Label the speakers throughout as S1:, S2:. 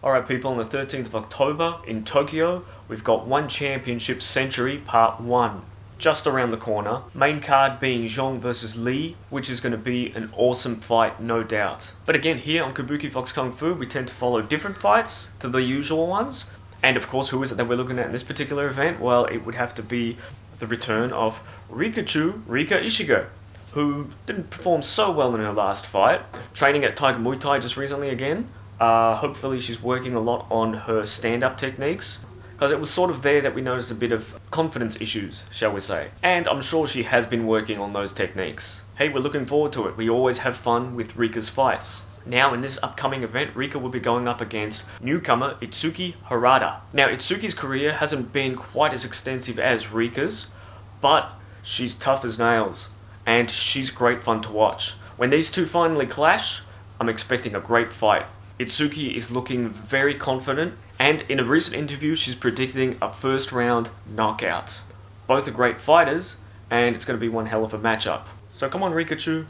S1: Alright people, on the 13th of October in Tokyo, we've got ONE Championship Century Part 1. Just around the corner. Main card being Zhong versus Lee, which is going to be an awesome fight, no doubt. But again, here on Kabuki Fox Kung Fu, we tend to follow different fights to the usual ones. And of course, who is it that we're looking at in this particular event? Well, it would have to be the return of Rika Ishige, who didn't perform so well in her last fight. Training at Tiger Muay Thai just recently again. Hopefully she's working a lot on her stand-up techniques, because it was sort of there that we noticed a bit of confidence issues, shall we say. And I'm sure she has been working on those techniques. Hey, we're looking forward to it. We always have fun with Rika's fights. Now, in this upcoming event, Rika will be going up against newcomer Itsuki Hirata. Now, Itsuki's career hasn't been quite as extensive as Rika's, but she's tough as nails, and she's great fun to watch. When these two finally clash, I'm expecting a great fight. Itsuki is looking very confident, and in a recent interview she's predicting a first round knockout. Both are great fighters, and it's going to be one hell of a matchup. So come on Rikachu,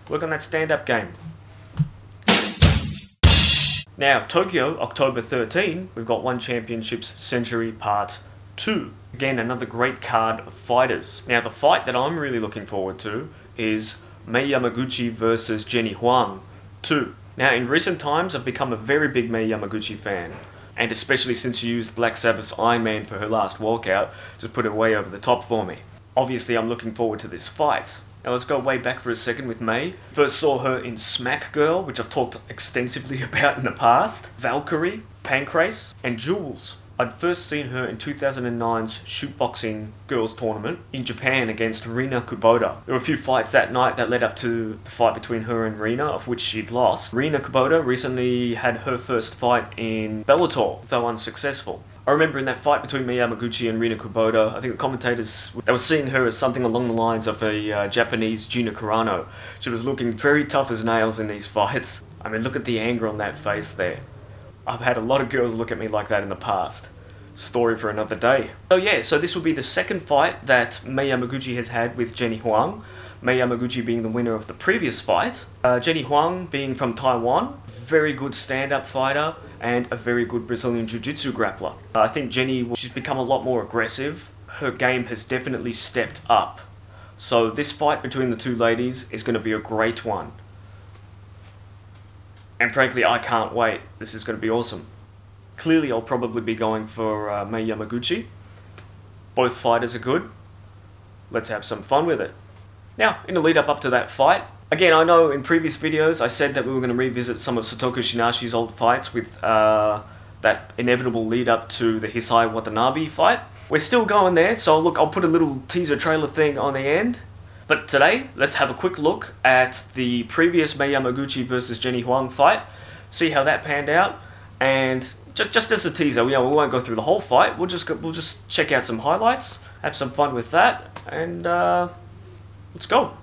S1: work on that stand-up game. Now, Tokyo, October 13, we've got ONE Championships Century Part 2. Again, another great card of fighters. Now, the fight that I'm really looking forward to is Mei Yamaguchi versus Jenny Huang 2. Now, in recent times, I've become a very big Mei Yamaguchi fan, and especially since she used Black Sabbath's Iron Man for her last walkout, just put it way over the top for me. Obviously, I'm looking forward to this fight. Now, let's go way back for a second with Mei. First saw her in Smack Girl, which I've talked extensively about in the past, Valkyrie, Pancrase, and Jules. I'd first seen her in 2009's shootboxing girls tournament in Japan against Rina Kubota. There were a few fights that night that led up to the fight between her and Rina, of which she'd lost. Rina Kubota recently had her first fight in Bellator, though unsuccessful. I remember in that fight between Mei Yamaguchi and Rina Kubota, I think the commentators, they were seeing her as something along the lines of a Japanese Gina Carano. She was looking very tough as nails in these fights. I mean, look at the anger on that face there. I've had a lot of girls look at me like that in the past. Story for another day. So yeah, so this will be the second fight that Mei Yamaguchi has had with Jenny Huang. Mei Yamaguchi being the winner of the previous fight. Jenny Huang being from Taiwan, very good stand-up fighter and a very good Brazilian Jiu-Jitsu grappler. I think Jenny, she's become a lot more aggressive. Her game has definitely stepped up. So this fight between the two ladies is going to be a great one. And frankly, I can't wait. This is going to be awesome. Clearly, I'll probably be going for Mei Yamaguchi. Both fighters are good. Let's have some fun with it. Now, in the lead up to that fight, again, I know in previous videos I said that we were going to revisit some of Satoku Shinashi's old fights with that inevitable lead up to the Hisai Watanabe fight. We're still going there, so look, I'll put a little teaser trailer thing on the end. But today, let's have a quick look at the previous Mei Yamaguchi versus Jenny Huang fight, see how that panned out, and just as a teaser, we won't go through the whole fight. We'll just check out some highlights, have some fun with that, and let's go.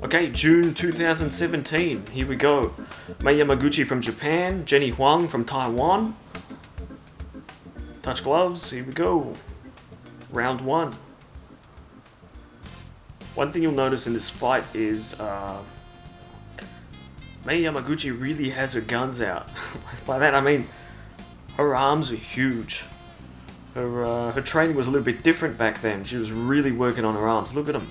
S1: Okay, June 2017. Here we go. Mei Yamaguchi from Japan, Jenny Huang from Taiwan. Touch gloves. Here we go. Round 1. One thing you'll notice in this fight is Mei Yamaguchi really has her guns out. By that I mean her arms are huge. Her training was a little bit different back then. She was really working on her arms. Look at them.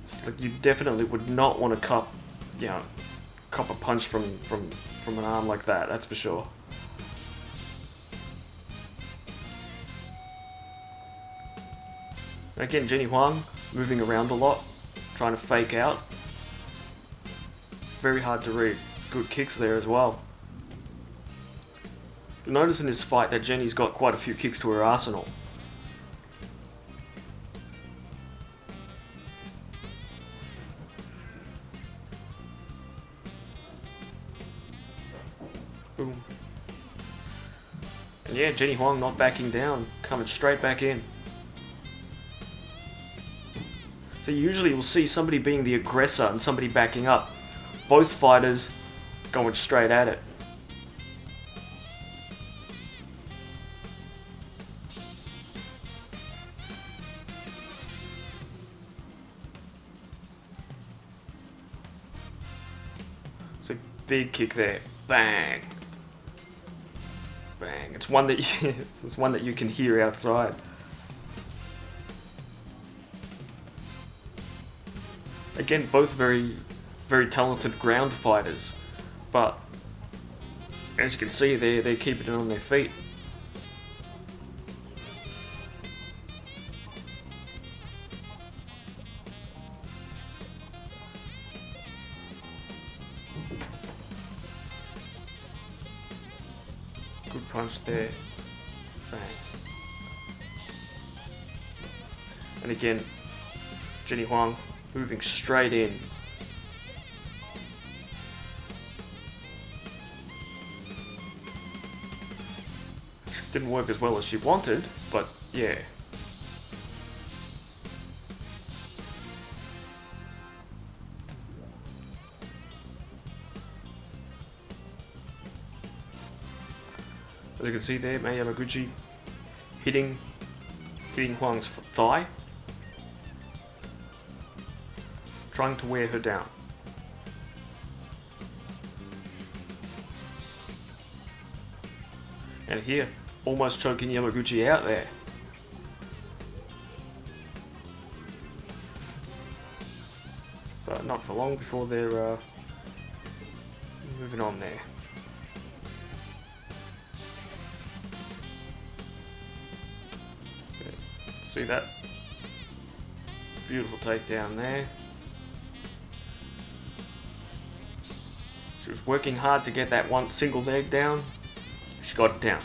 S1: It's like you definitely would not want to cop a punch from an arm like that. That's for sure. Again, Jenny Huang moving around a lot, trying to fake out. Very hard to read. Good kicks there as well. You'll notice in this fight that Jenny's got quite a few kicks to her arsenal. Boom. And yeah, Jenny Huang not backing down, coming straight back in. So usually you'll see somebody being the aggressor and somebody backing up. Both fighters going straight at it. Big kick there. Bang. Bang. It's one that it's one that you can hear outside. Again, both very, very talented ground fighters, but as you can see, they're keeping it on their feet. Good punch there. Bang. And again, Jenny Huang moving straight in. Didn't work as well as she wanted, but yeah. As you can see there, Mei Yamaguchi hitting Huang's thigh, trying to wear her down. And here, almost choking Yamaguchi out there. But not for long before they're moving on there. Okay. See that? Beautiful takedown there. She was working hard to get that one single leg down. She got it down.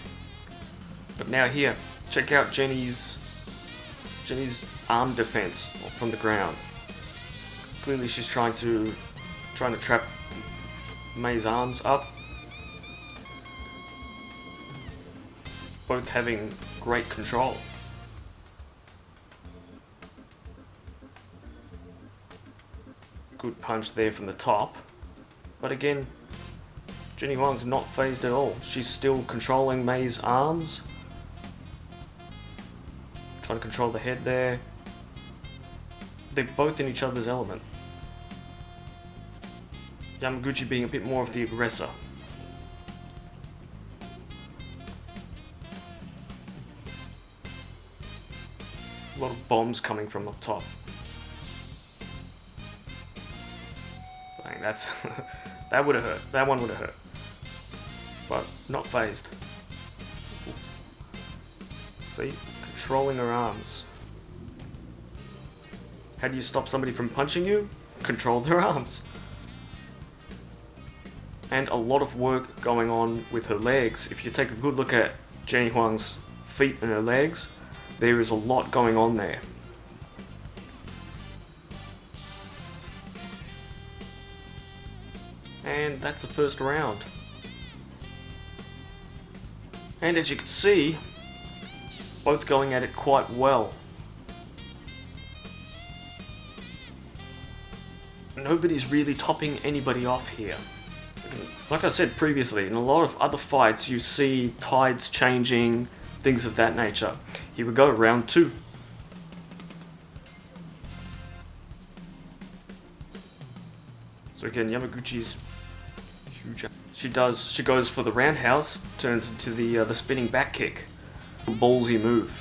S1: But now here, check out Jenny's arm defense from the ground. Clearly she's trying to trap Mei's arms up. Both having great control. Good punch there from the top. But again, Jenny Huang's not phased at all. She's still controlling Mei's arms. Trying to control the head there. They're both in each other's element. Yamaguchi being a bit more of the aggressor. A lot of bombs coming from up top. Dang, that's that would have hurt. That one would have hurt. But not phased. See? Controlling her arms. How do you stop somebody from punching you? Control their arms. And a lot of work going on with her legs. If you take a good look at Jenny Huang's feet and her legs, there is a lot going on there. And that's the first round. And as you can see, both going at it quite well. Nobody's really topping anybody off here. Like I said previously, in a lot of other fights you see tides changing, things of that nature. Here we go, round 2. So again, Yamaguchi's huge. She goes for the roundhouse, turns into the spinning back kick. Ballsy move.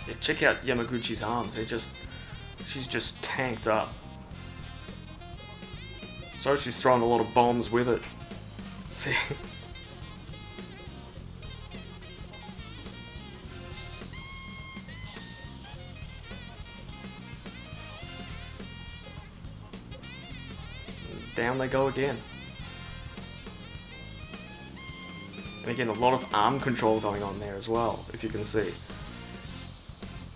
S1: Yeah, check out Yamaguchi's arms. She's just tanked up. So she's throwing a lot of bombs with it. See? Down they go again. And again, a lot of arm control going on there as well, if you can see.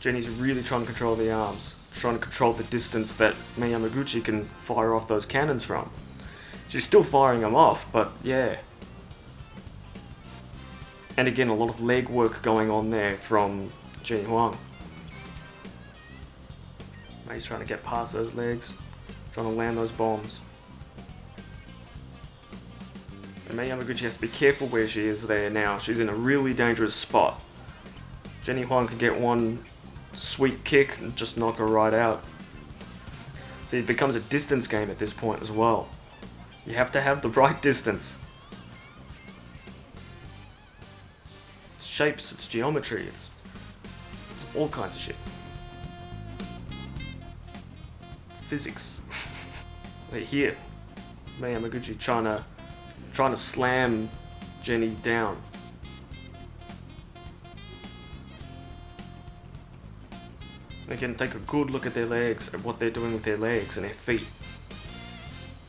S1: Jenny's really trying to control the arms, trying to control the distance that Mei Yamaguchi can fire off those cannons from. She's still firing them off, but yeah. And again, a lot of leg work going on there from Jenny Huang. Mei's trying to get past those legs, trying to land those bombs. And Mei Yamaguchi has to be careful where she is there now. She's in a really dangerous spot. Jenny Huang can get one Sweep kick and just knock her right out. See, it becomes a distance game at this point as well. You have to have the right distance. It's shapes, it's geometry, it's all kinds of shit. Physics. Here, Mei Yamaguchi trying to slam Jenny down. Again, take a good look at their legs, at what they're doing with their legs and their feet,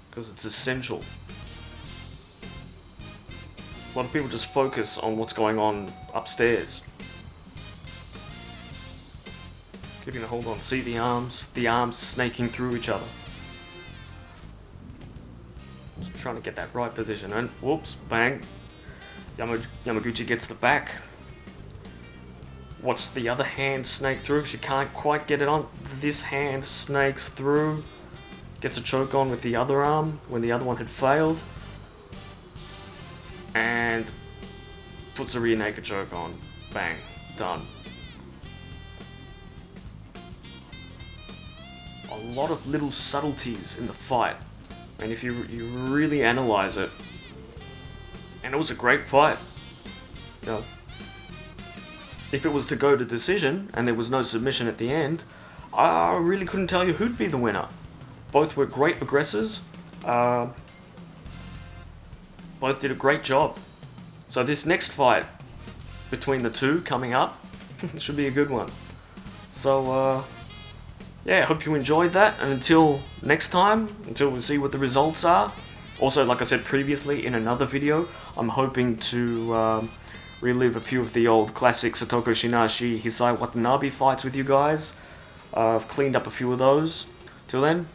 S1: because it's essential. A lot of people just focus on what's going on upstairs. Keeping a hold on, see the arms snaking through each other. Just trying to get that right position, and whoops, bang. Yamaguchi gets the back. Watch the other hand snake through. She can't quite get it on. This hand snakes through. Gets a choke on with the other arm when the other one had failed. And puts a rear naked choke on. Bang. Done. A lot of little subtleties in the fight. And if you really analyze it, and it was a great fight. You know, if it was to go to decision and there was no submission at the end, I really couldn't tell you who'd be the winner. Both were great aggressors. Both did a great job. So this next fight between the two coming up should be a good one. So yeah, I hope you enjoyed that, and until next time, until we see what the results are. Also, like I said previously in another video, I'm hoping to relive a few of the old classic Satoko Shinashi Hisai Watanabe fights with you guys. I've cleaned up a few of those. Till then,